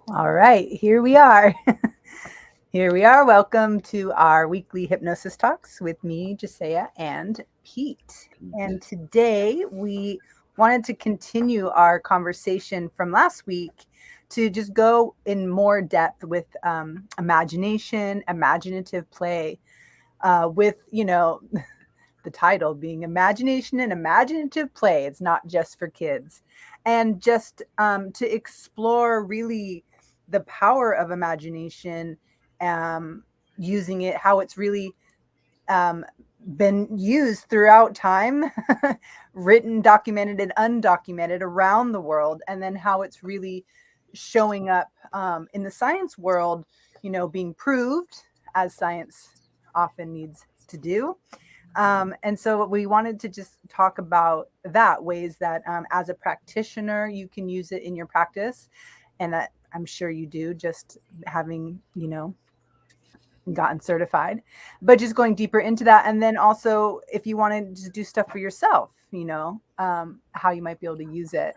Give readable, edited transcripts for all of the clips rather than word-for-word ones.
All right, here we are. Here we are. Welcome to our weekly hypnosis talks with me, Jasiah, and Pete. And today we wanted to continue our conversation from last week to just go in more depth with imagination, imaginative play, with, the title being Imagination and Imaginative Play. It's not just for kids. And just to explore really the power of imagination, um, using it, how it's really um, been used throughout time, written, documented, and undocumented around the world, and then how it's really showing up in the science world, being proved as science often needs to do. And so we wanted to just talk about that ways that as a practitioner, you can use it in your practice. And that I'm sure you do, just having, gotten certified, but just going deeper into that. And then also, if you wanted to do stuff for yourself, how you might be able to use it.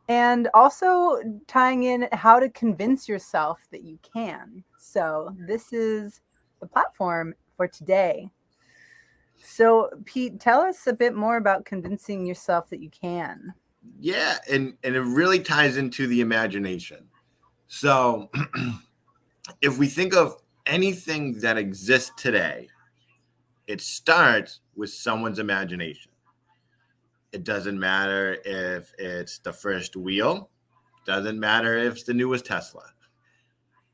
And also tying in how to convince yourself that you can. So, this is the platform for today. So, Pete, tell us a bit more about convincing yourself that you can. Yeah, and it really ties into the imagination. So, if we think of anything that exists today, it starts with someone's imagination. It doesn't matter if it's the first wheel, doesn't matter if it's the newest Tesla.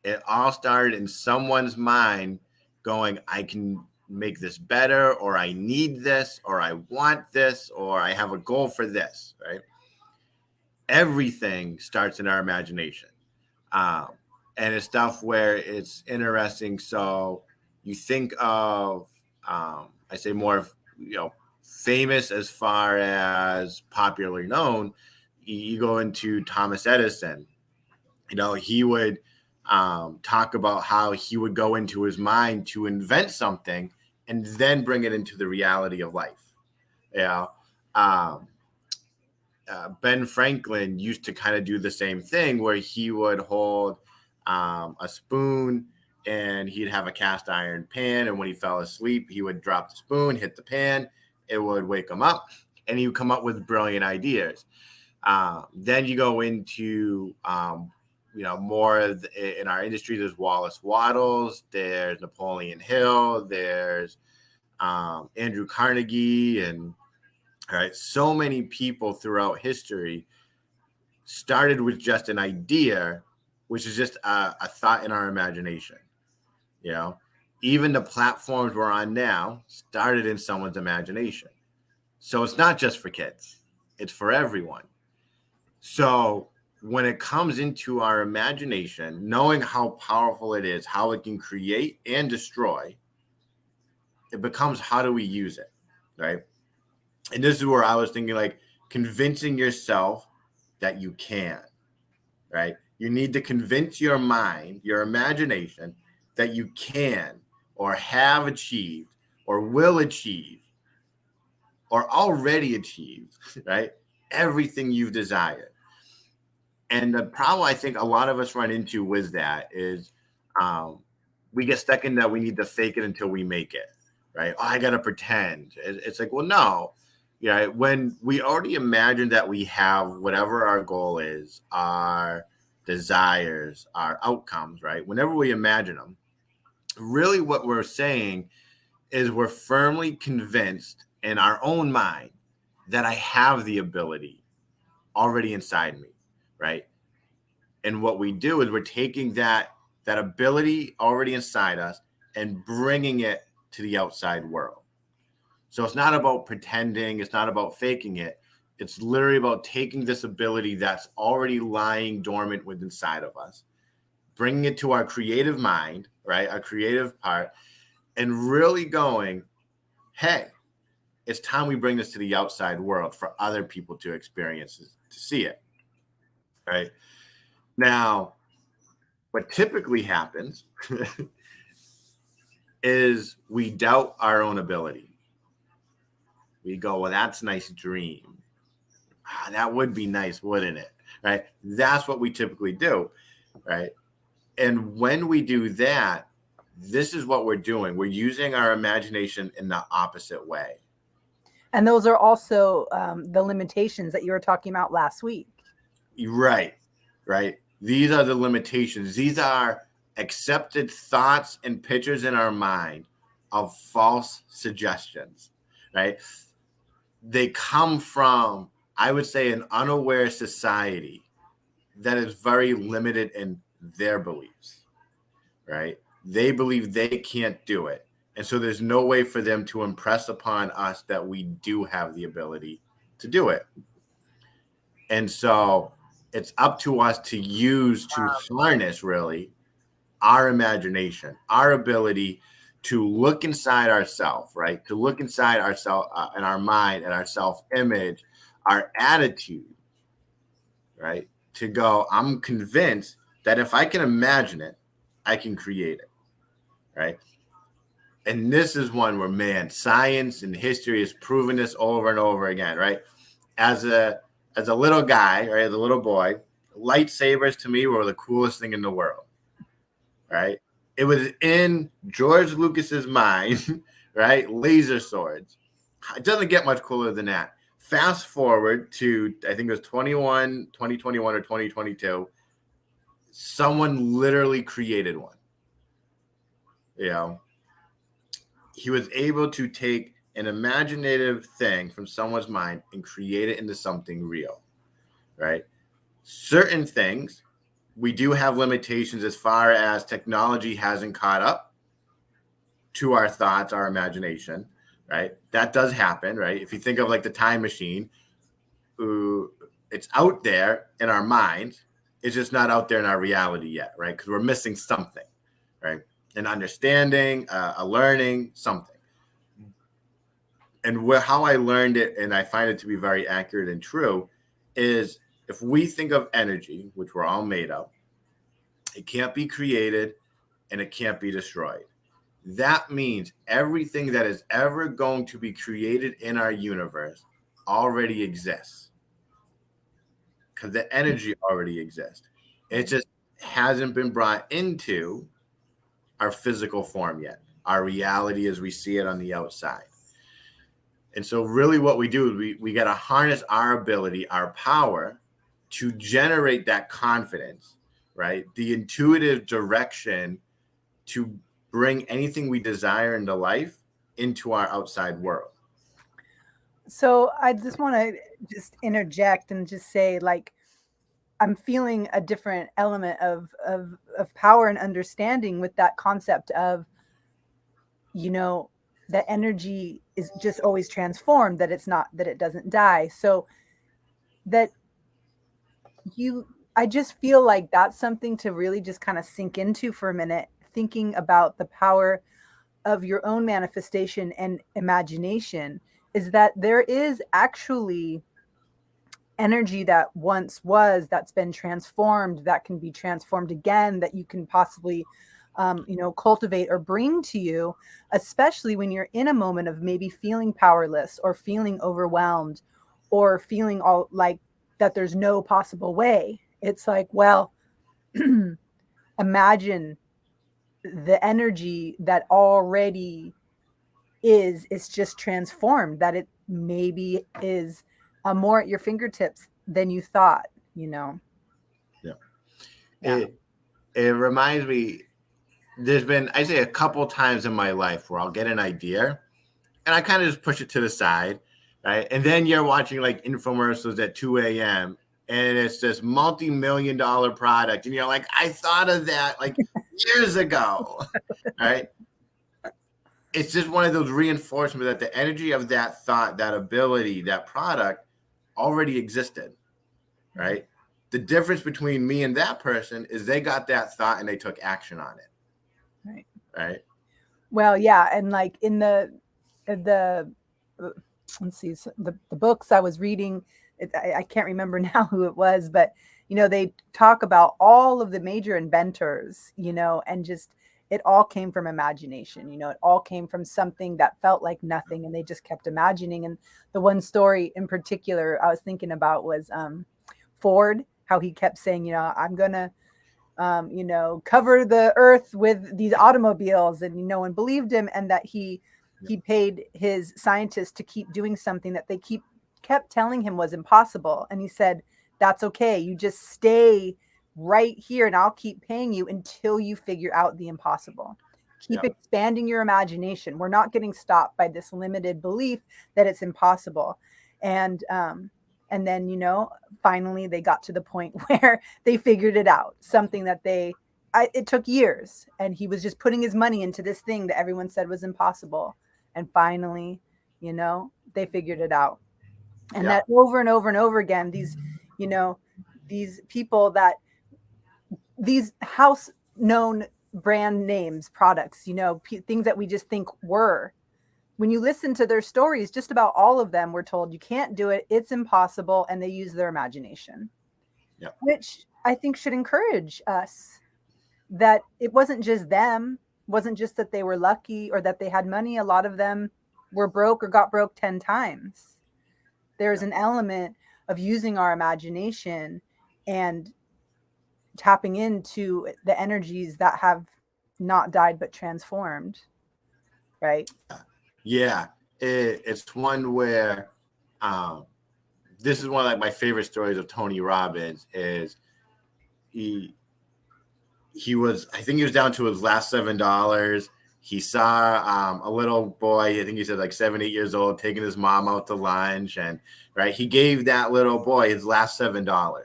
It all started in someone's mind going, I can make this better, or I need this, or I want this, or I have a goal for this, right? Everything starts in our imagination. Um, and it's stuff where it's interesting. So you think of, I say more, famous as far as popularly known. You go into Thomas Edison. He would talk about how he would go into his mind to invent something and then bring it into the reality of life. You know, um, Ben Franklin used to kind of do the same thing where he would hold a spoon and he'd have a cast iron pan. And when he fell asleep, he would drop the spoon, hit the pan, it would wake him up, and he would come up with brilliant ideas. Then you go into, more in our industry. There's Wallace Waddles, there's Napoleon Hill, there's Andrew Carnegie, and all right, so many people throughout history started with just an idea, which is just a thought in our imagination. You know, even the platforms we're on now started in someone's imagination. So it's not just for kids; it's for everyone. So when it comes into our imagination, knowing how powerful it is, how it can create and destroy, it becomes how do we use it, right? And this is where I was thinking, like, convincing yourself that you can, right? You need to convince your mind, your imagination, that you can or have achieved or will achieve or already achieved, right? Everything you've desired. And the problem I think a lot of us run into with that is um, we get stuck in that we need to fake it until we make it, right? Oh, I got to pretend. It's like, well, no. Yeah, when we already imagine that we have whatever our goal is, our desires, our outcomes, right? Whenever we imagine them, really what we're saying is we're firmly convinced in our own mind that I have the ability already inside me, right? And what we do is we're taking that ability already inside us and bringing it to the outside world. So it's not about pretending, it's not about faking it. It's literally about taking this ability that's already lying dormant within inside of us, bringing it to our creative mind, right? Our creative part, and really going, hey, it's time we bring this to the outside world for other people to experience, to see it, right? Now, what typically happens is we doubt our own ability. We go, well, that's a nice dream. That would be nice, wouldn't it? Right? That's what we typically do. right? And when we do that, this is what we're doing. We're using our imagination in the opposite way. And those are also the limitations that you were talking about last week. Right, right. These are the limitations. These are accepted thoughts and pictures in our mind of false suggestions, right? They come from, I would say, an unaware society that is very limited in their beliefs, right? They believe they can't do it. And so there's no way for them to impress upon us that we do have the ability to do it. And so it's up to us to use, to harness really our imagination, our ability to look inside ourselves, right? To look inside ourselves and our mind and our self image, our attitude, right? To go, I'm convinced that if I can imagine it, I can create it, right? And this is one where, man, science and history has proven this over and over again, right? As a little guy, right, as a little boy, lightsabers to me were the coolest thing in the world, right? It was in George Lucas's mind, right? Laser swords. It doesn't get much cooler than that. Fast forward to, I think it was 2021 or 2022. Someone literally created one. You know, he was able to take an imaginative thing from someone's mind and create it into something real, right? Certain things, we do have limitations as far as technology hasn't caught up to our thoughts, our imagination, right? That does happen, right? If you think of like the time machine, it's out there in our mind. It's just not out there in our reality yet, right? Because we're missing something, right? An understanding, a learning, something. And how I learned it, and I find it to be very accurate and true, is if we think of energy, which we're all made of, it can't be created and it can't be destroyed. That means everything that is ever going to be created in our universe already exists because the energy already exists. It just hasn't been brought into our physical form yet, our reality as we see it on the outside. And so really what we do is we got to harness our ability, our power to generate that confidence, right? The intuitive direction to bring anything we desire into life into our outside world. So I just want to just interject and just say, like, I'm feeling a different element of power and understanding with that concept of, you know, that energy is just always transformed, that it's not, that it doesn't die. So that I just feel like that's something to really just kind of sink into for a minute, thinking about the power of your own manifestation and imagination, is that there is actually energy that once was, that's been transformed, that can be transformed again, that you can possibly cultivate or bring to you, especially when you're in a moment of maybe feeling powerless or feeling overwhelmed or feeling all like that there's no possible way. It's like, well, imagine the energy that already is, it's just transformed, that it maybe is more at your fingertips than you thought, you know. Yeah. Yeah. It reminds me, there's been, I say, a couple times in my life where I'll get an idea and I kind of just push it to the side, right? And then you're watching like infomercials at 2 a.m. and it's this multi-million-dollar product. And you're like, I thought of that like years ago, right? It's just one of those reinforcements that the energy of that thought, that ability, that product already existed, right? The difference between me and that person is they got that thought and they took action on it. Right. Right. Well, yeah. And like in the let's see, the books I was reading, I can't remember now who it was, but, they talk about all of the major inventors, and just, it all came from imagination. It all came from something that felt like nothing, and they just kept imagining. And the one story in particular I was thinking about was Ford, how he kept saying, I'm gonna cover the earth with these automobiles, and no one believed him, and that he paid his scientists to keep doing something that they kept telling him was impossible. And he said, that's okay, you just stay right here and I'll keep paying you until you figure out the impossible. Keep Yep. expanding your imagination. We're not getting stopped by this limited belief that it's impossible. And then, finally they got to the point where they figured it out, something that it took years, and he was just putting his money into this thing that everyone said was impossible. And finally, they figured it out. And Yeah. that over and over and over again, you know, these people that these house known brand names, products, things that we just think were, when you listen to their stories, just about all of them were told you can't do it, it's impossible, and they use their imagination. Yeah. Which I think should encourage us, that it wasn't just them, wasn't just that they were lucky or that they had money. A lot of them were broke or got broke 10 times. There's an element of using our imagination and tapping into the energies that have not died but transformed, right? Yeah. It's one where this is one of like my favorite stories of Tony Robbins. Is he was, I think he was down to his last $7. He saw a little boy, I think he said like 7, 8 years old, taking his mom out to lunch, and right, he gave that little boy his last $7,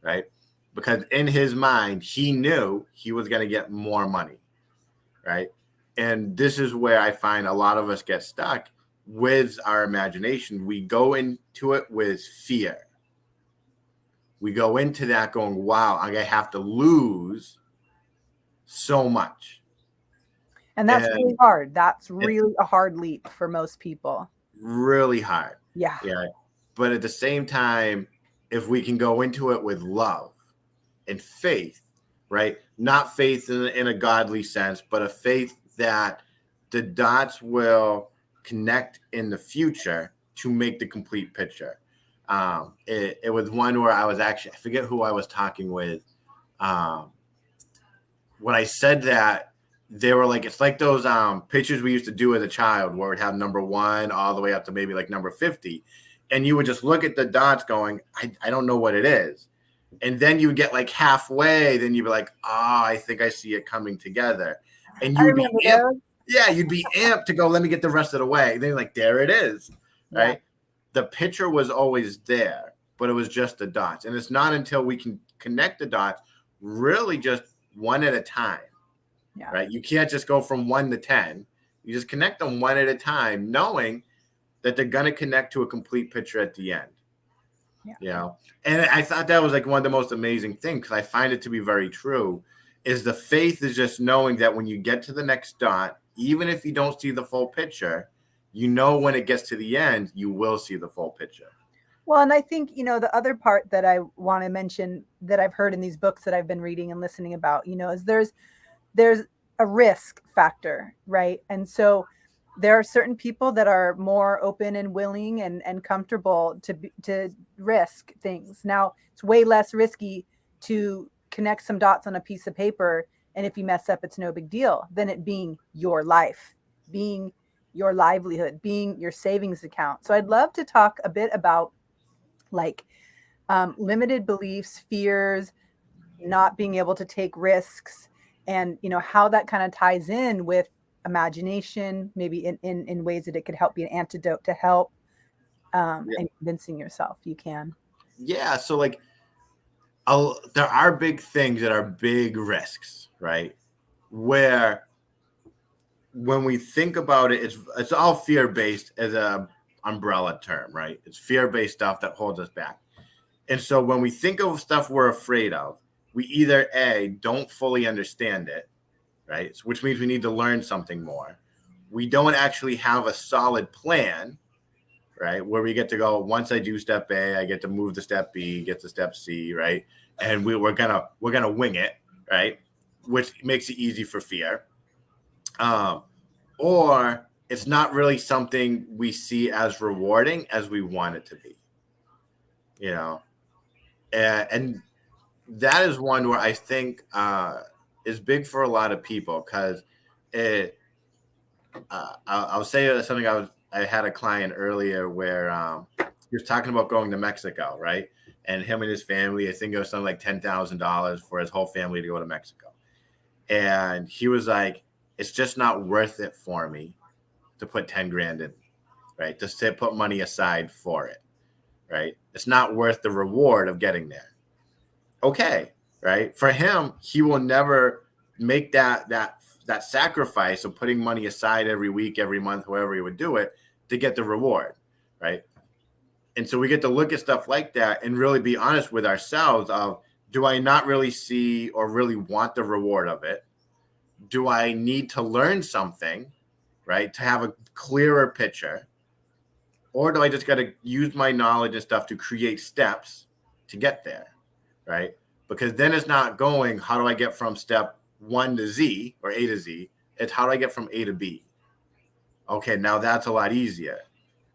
right? Because in his mind, he knew he was going to get more money, right? And this is where I find a lot of us get stuck with our imagination. We go into it with fear. We go into that going, wow, I'm going to have to lose so much. And that's really And hard. That's it's really a hard leap for most people. really hard. Yeah. Yeah. But at the same time, if we can go into it with love and faith, right? Not faith in a godly sense, but a faith that the dots will connect in the future to make the complete picture. It was one where I was actually, I forget who I was talking with. Um, when I said that, they were like, it's like those pictures we used to do as a child where it would have number 1 all the way up to maybe like number 50. And you would just look at the dots going, I don't know what it is. And then you would get like halfway, then you'd be like, I think I see it coming together. And I you would be remember amped. those. Yeah, you'd be amped to go, let me get the rest of the way. And then you're like, there it is. Yeah. Right. The picture was always there, but it was just the dots. And it's not until we can connect the dots really just one at a time. Yeah. Right. You can't just go from 1 to 10. You just connect them one at a time, knowing that they're going to connect to a complete picture at the end. Yeah. And I thought that was like one of the most amazing things, because I find it to be very true, is the faith is just knowing that when you get to the next dot, even if you don't see the full picture, when it gets to the end, you will see the full picture. Well, and I think, the other part that I want to mention that I've heard in these books that I've been reading and listening about, is there's a risk factor, right? And so there are certain people that are more open and willing and comfortable to risk things. Now, it's way less risky to connect some dots on a piece of paper, and if you mess up, it's no big deal, than it being your life, being your livelihood, being your savings account. So I'd love to talk a bit about like limited beliefs, fears, not being able to take risks, and how that kind of ties in with imagination, maybe in ways that it could help be an antidote to help and convincing yourself you can. Yeah. So like, there are big things that are big risks, right? Where when we think about it, it's all fear based as a umbrella term, right? It's fear based stuff that holds us back. And so when we think of stuff we're afraid of, we either don't fully understand it, right? Which means we need to learn something more. We don't actually have a solid plan, right? Where we get to go, once I do step A, I get to move to step B, get to step C, right? And we're gonna wing it, right? Which makes it easy for fear. Or it's not really something we see as rewarding as we want it to be, and that is one where I think is big for a lot of people because it. I'll say something. I had a client earlier where he was talking about going to Mexico, right? And him and his family, I think it was something like $10,000 for his whole family to go to Mexico. And he was like, "It's just not worth it for me to put 10 grand in, right? Just to put money aside for it, right? It's not worth the reward of getting there." Okay, right? For him, he will never make that sacrifice of putting money aside every week, every month, however he would do it to get the reward, right? And so we get to look at stuff like that and really be honest with ourselves of, do I not really see or really want the reward of it? Do I need to learn something, right, to have a clearer picture? Or do I just got to use my knowledge and stuff to create steps to get there, right? Because then it's not going, how do I get from step 1 to Z or A to Z? It's how do I get from A to B? Okay, now that's a lot easier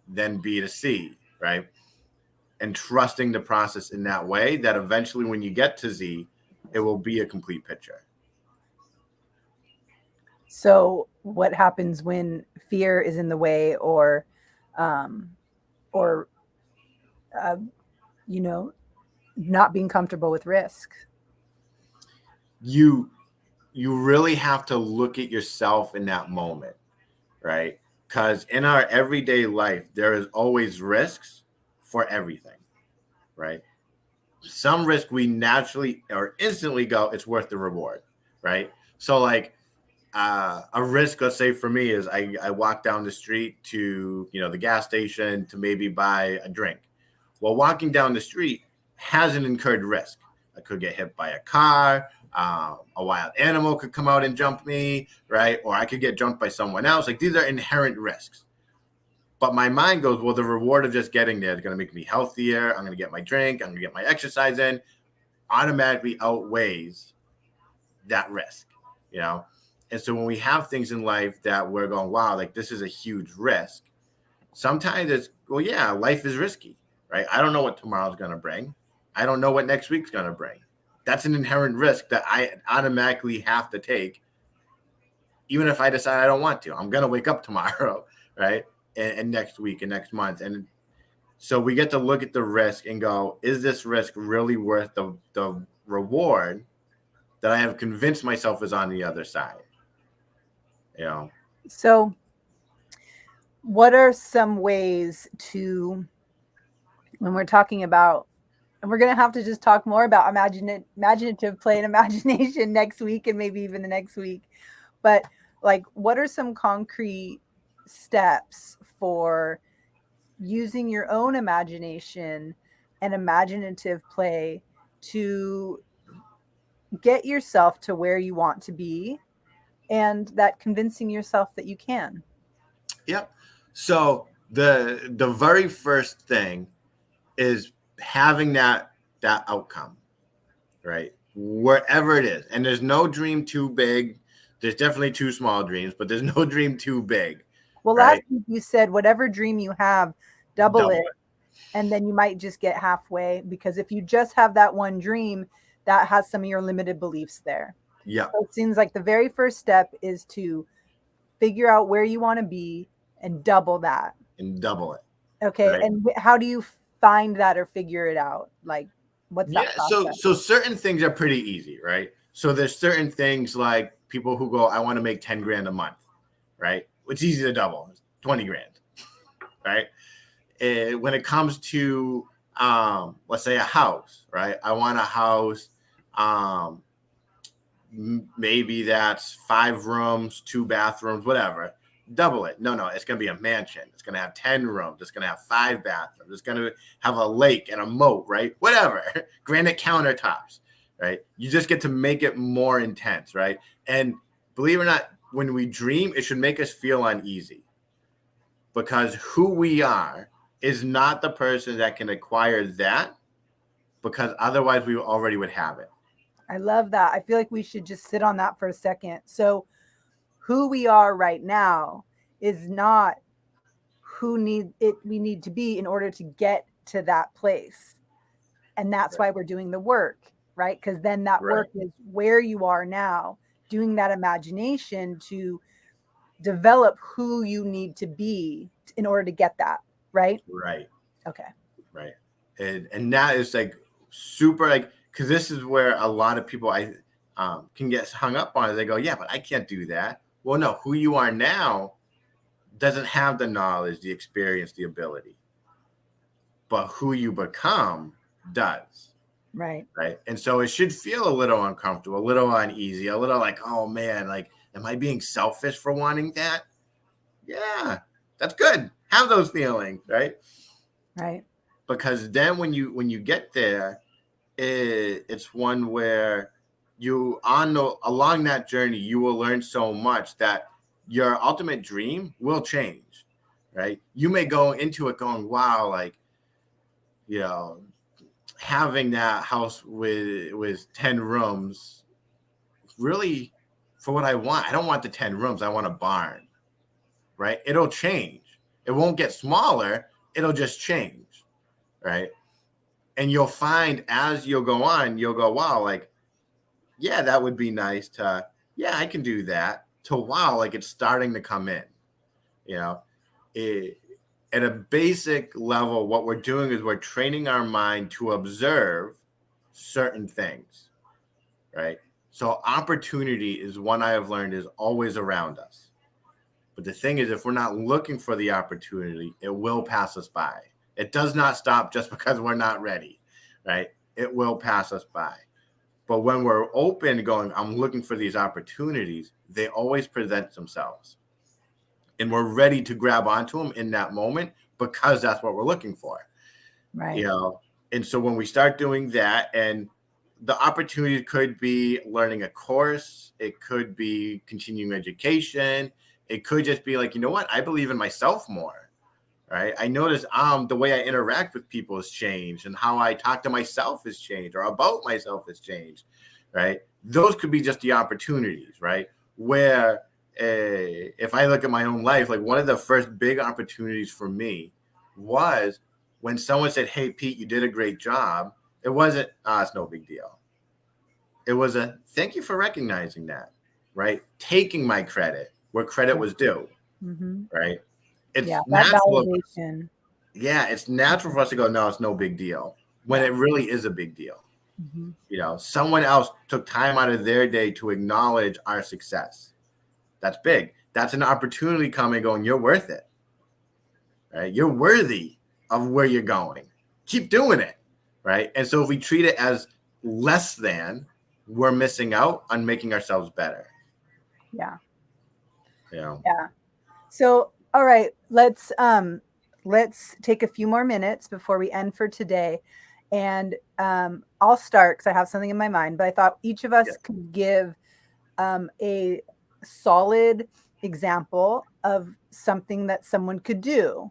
than B to C, right? And trusting the process in that way that eventually when you get to Z, it will be a complete picture. So, what happens when fear is in the way, um, or uh, you know, not being comfortable with risk? You you really have to look at yourself in that moment, right? Because in our everyday life, there is always risks for everything, right? Some risk we naturally or instantly go, it's worth the reward, right? So, like, a risk, let's say for me, is I walk down the street to, the gas station to maybe buy a drink. Well, walking down the street has an incurred risk. I could get hit by a car. A wild animal could come out and jump me, right? Or I could get jumped by someone else. Like, these are inherent risks. But my mind goes, well, the reward of just getting there is going to make me healthier. I'm going to get my drink. I'm going to get my exercise in. Automatically outweighs that risk, you know? And so when we have things in life that we're going, wow, like this is a huge risk, sometimes it's, well, yeah, life is risky, right? I don't know what tomorrow's going to bring. I don't know what next week's going to bring. That's an inherent risk that I automatically have to take, even if I decide I don't want to. I'm going to wake up tomorrow, right? And next week and next month. And so we get to look at the risk and go, is this risk really worth the reward that I have convinced myself is on the other side? You know, So, what are some ways to, when we're talking about, and we're going to have to just talk more about imaginative play and imagination next week and maybe even the next week. But, like, what are some concrete steps for using your own imagination and imaginative play to get yourself to where you want to be, and that convincing yourself that you can? yep. So the very first thing is having that outcome, right? Wherever it is. And there's no dream too big. There's definitely too small dreams, but there's no dream too big, Well, last right? week you said whatever dream you have, double Double it, and then you might just get halfway, because if you just have that one dream, that has some of your limited beliefs there. it. Yep. So it seems like the very first step is to figure out where you want to be and double that. And double it. Okay. Right. And how do you find that or figure it out? Like, what's that Yeah. So process? so certain things are pretty easy, right? So there's certain things like people who go, I want to make 10 grand a month, right? It's easy to double. 20 grand, right? When it comes to let's say a house, right? I want a house. Um, Maybe that's 5 rooms, 2 bathrooms, whatever. Double it. No, it's going to be a mansion. It's going to have 10 rooms. It's going to have 5 bathrooms. It's going to have a lake and a moat, right? Whatever. Granite countertops, right? You just get to make it more intense, right? And believe it or not, when we dream, it should make us feel uneasy, because who we are is not the person that can acquire that, because otherwise we already would have it. I love that. I feel like we should just sit on that for a second. So, who we are right now is not who we need to be in order to get to that place. And that's Right. why we're doing the work, right? Because then that Right. work is where you are now, doing that imagination to develop who you need to be in order to get that, right? Right. Okay. Right. And that is like super like because this is where a lot of people I can get hung up on it. They go, yeah, but I can't do that. Well, no, who you are now doesn't have the knowledge, the experience, the ability, but who you become does. Right. Right. And so it should feel a little uncomfortable, a little uneasy, a little like, oh man, like, am I being selfish for wanting that? Yeah, that's good. Have those feelings, right? Right. Because then when you get there, it's one where you on the along that journey you will learn so much that your ultimate dream will change, right? You may go into it going, wow, like, you know, having that house with 10 rooms really for what I want. I don't want the 10 rooms. I want a barn, right? It'll change. It won't get smaller. It'll just change, right? And you'll find as you'll go on, you'll go, wow, like, yeah, that would be nice to, yeah, I can do that. To wow, like it's starting to come in, you know. It, at a basic level, what we're doing is we're training our mind to observe certain things, right? So opportunity is one I have learned is always around us. But the thing is, if we're not looking for the opportunity, it will pass us by. It does not stop just because we're not ready, right? It will pass us by. But when we're open, going, I'm looking for these opportunities, they always present themselves. And we're ready to grab onto them in that moment because that's what we're looking for, you Right. know? And so when we start doing that, and the opportunity could be learning a course, it could be continuing education, it could just be like, you know what, I believe in myself more, right? I notice the way I interact with people has changed, and how I talk to myself has changed, or about myself has changed, right? Those could be just the opportunities, right? Where if I look at my own life, like one of the first big opportunities for me was when someone said, "Hey, Pete, you did a great job." It wasn't, it's no big deal. It was a thank you for recognizing that, right? Taking my credit where credit was due, Mm-hmm. right? Yeah. It's That natural. validation. Yeah, it's natural for us to go, no, it's no big deal, when Yeah. it really is a big deal. Mm-hmm. You know, someone else took time out of their day to acknowledge our success. That's big. That's an opportunity coming, going, you're worth it, right? You're worthy of where you're going. Keep doing it, right? And so if we treat it as less than, we're missing out on making ourselves better. Yeah. You know, Yeah. So, all right, let's take a few more minutes before we end for today. And I'll start because I have something in my mind, but I thought each of yeah, us could give a solid example of something that someone could do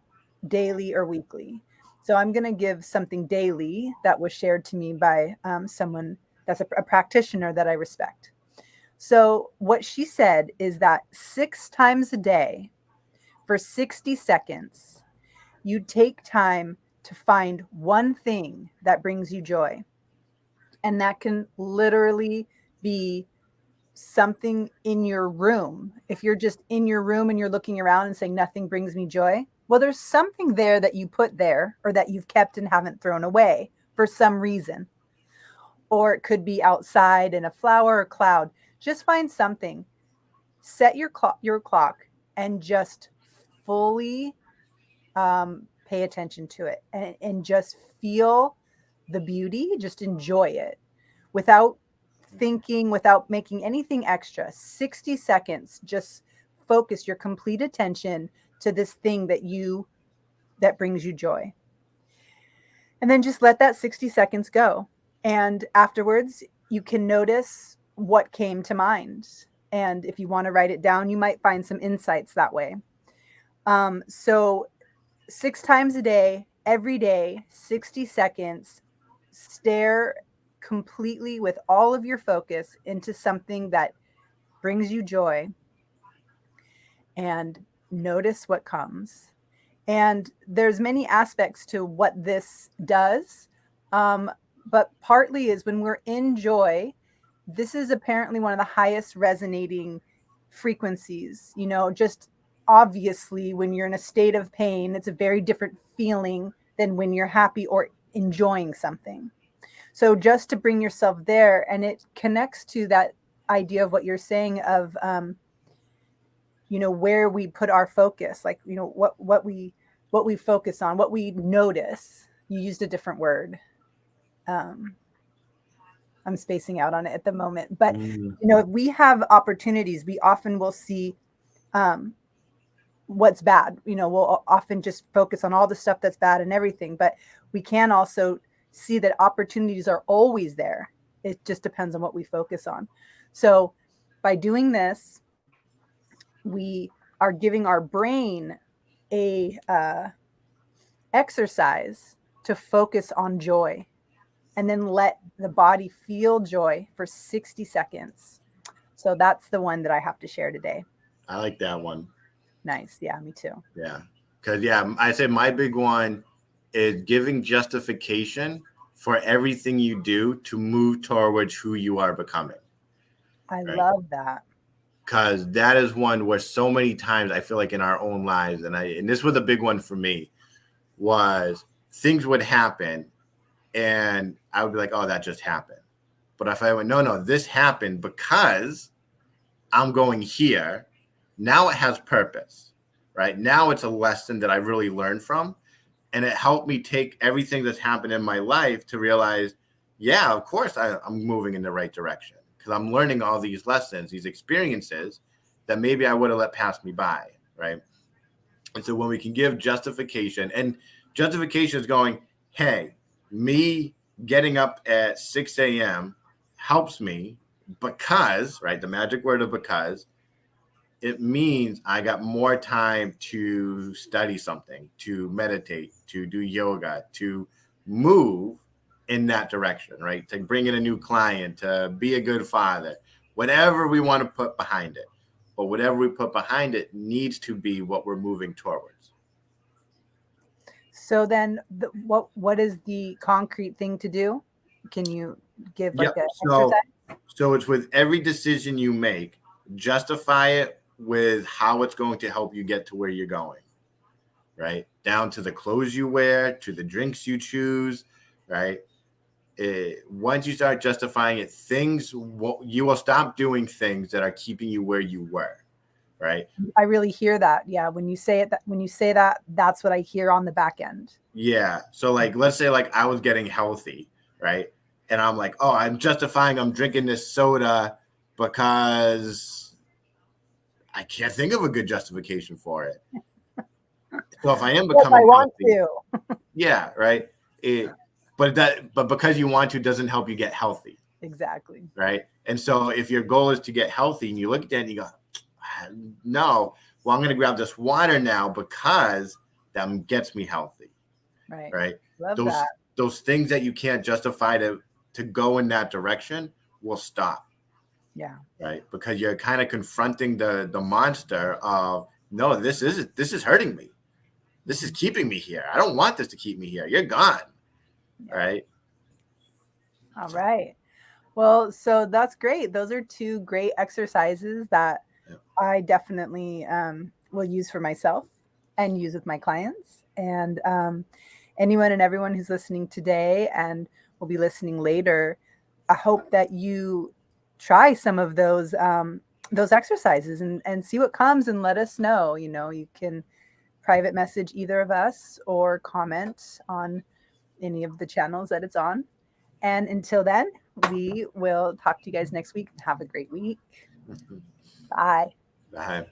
daily or weekly. So I'm going to give something daily that was shared to me by someone that's a practitioner that I respect. So what she said is that 6 times a day for 60 seconds, you take time to find one thing that brings you joy. And that can literally be something in your room. If you're just in your room and you're looking around and saying, nothing brings me joy, well, there's something there that you put there or that you've kept and haven't thrown away for some reason. Or it could be outside in a flower or cloud. Just find something. Set your clock and just fully pay attention to it and just feel the beauty, just enjoy it without thinking, without making anything extra. 60 seconds, just focus your complete attention to this thing that brings you joy. And then just let that 60 seconds go. And afterwards, you can notice what came to mind. And if you want to write it down, you might find some insights that way. So 6 times a day, every day, 60 seconds, stare completely with all of your focus into something that brings you joy and notice what comes. And there's many aspects to what this does. Um, but partly is when we're in joy, this is apparently one of the highest resonating frequencies. Just obviously, when you're in a state of pain, it's a very different feeling than when you're happy or enjoying something. So just to bring yourself there, and it connects to that idea of what you're saying of, where we put our focus, like, what we focus on, what we notice. You used a different word. Um, I'm spacing out on it at the moment, but if we have opportunities, we often will see um, what's bad. We'll often just focus on all the stuff that's bad and everything, but we can also see that opportunities are always there. It just depends on what we focus on. So by doing this, we are giving our brain a exercise to focus on joy, and then let the body feel joy for 60 seconds. So that's the one that I have to share today. I like that one. Nice. Yeah, me too. Yeah. Because, I say my big one is giving justification for everything you do to move towards who you are becoming. I love that. Because that is one where so many times I feel like in our own lives, and this was a big one for me, was things would happen and I would be like, oh, that just happened. But if I went, no, this happened because I'm going here. Now it has purpose, right? Now it's a lesson that I really learned from. And it helped me take everything that's happened in my life to realize, yeah, of course I'm moving in the right direction because I'm learning all these lessons, these experiences that maybe I would have let pass me by, right? And so when we can give justification, and justification is going, hey, me getting up at 6 a.m. helps me because, right, the magic word of because, it means I got more time to study something, to meditate, to do yoga, to move in that direction, right? To bring in a new client, to be a good father, whatever we want to put behind it. But whatever we put behind it needs to be what we're moving towards. So then what is the concrete thing to do? Can you give like an exercise? So it's with every decision you make, justify it with how it's going to help you get to where you're going, right? Down to the clothes you wear, to the drinks you choose, right? Once you start justifying it, you will stop doing things that are keeping you where you were, right? I really hear that. Yeah, when you say that, that's what I hear on the back end. Yeah. So like, let's say like I was getting healthy, right? And I'm like, oh, I'm drinking this soda because I can't think of a good justification for it. So if I am becoming healthy, yeah, right. But because you want to doesn't help you get healthy. Exactly. Right. And so if your goal is to get healthy and you look at that and you go, no, well, I'm going to grab this water now because that gets me healthy. Right. Right. Love that. Those things that you can't justify to go in that direction will stop. Yeah. Right. Because you're kind of confronting the monster of, no, this is hurting me. This is keeping me here. I don't want this to keep me here. You're gone. Yeah. Right. All right. Well, so that's great. Those are two great exercises that I definitely will use for myself and use with my clients. And anyone and everyone who's listening today and will be listening later, I hope that you try some of those exercises and see what comes and let us know. You can private message either of us or comment on any of the channels that it's on. And until then, we will talk to you guys next week. Have a great week. Bye. Bye.